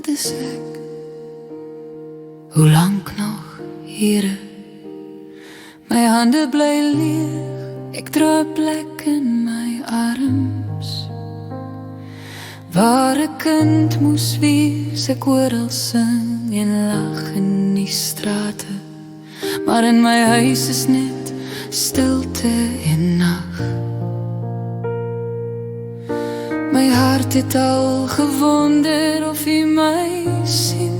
is ek. Hoe lank nog, Here? My hande bly leeg, ek dra 'n plek in my arms waar 'n kind moes wees, ek oral sing en lag in die strate, maar in my huis is net stilte en nag. My hart het al gewonder of U my sien,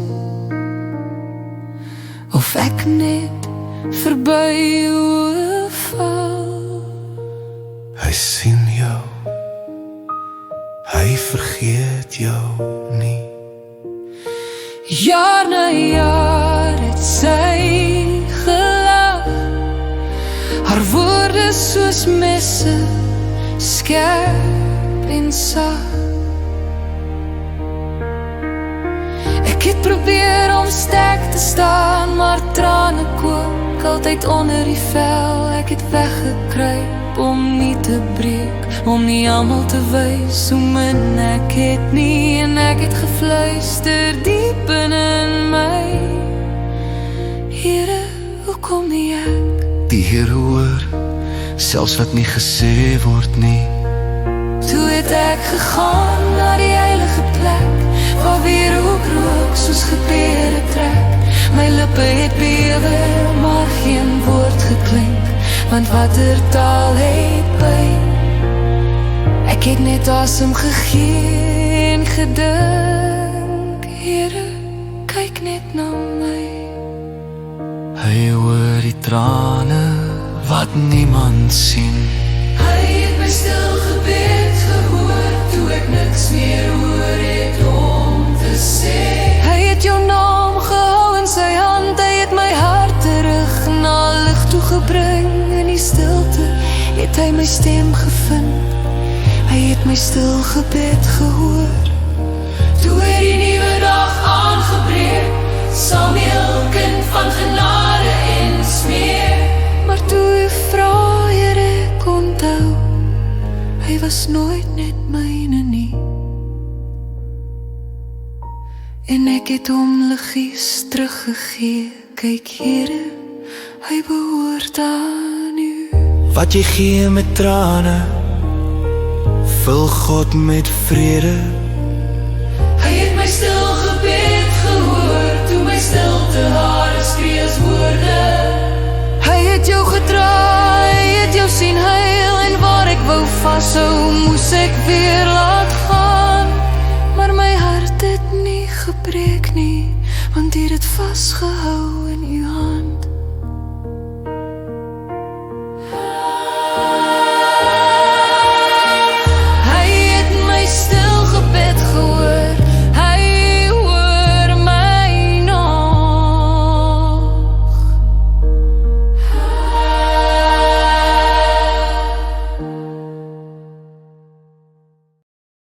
of ek net verby U val. Hy sien jou, hy vergeet jou nie. Jaar na jaar het sy gelag, haar woorde soos messe, skerp en sag. Ek het probeer om sterk te staan, maar trane kook altyd onder die vel. Ek het weggekruip om nie te breek, om nie almal te wys hoe min ek het nie. En ek het gefluister diep in my, Here, hoekom nie ek? Die Here hoor, selfs wat nie gesê word nie. Toe het ek gegaan na die heilige plek, waar weer ook rook soos gebede trek. My lippe het bewe, maar geen woord geklink, want watter taal het pyn? Ek het net asem gegee en gedink, Here, kyk net na my. Hy hoor die trane wat niemand sien. Hy het my stil gebed gehoor, toe ek niks meer hoor het om te sê. Hy het jou naam gehou in sy hand, hy het my hart terug na lig toe gebring. In die stilte het hy my stem gevind, hy het my stil gebed gehoor. Toe het die nuwe dag aangebreek, Samuel, kind van genade en smeer. Maar toe U vra, Here, ek onthou, hy was nooit net myne nie. En ek het hom liggies teruggegee. Kyk, Here, hy behoort aan U. Wat jy gee met trane, vul God met vrede. Hy het my stil gebed gehoor, toe my stilte hare skree as woorde. Hy het jou gedra, hy het jou sien huil, en waar ek wou vashou, moes ek weer laat gaan. Maar my hart het nie gebreek nie, want U het dit vasgehou in U hand.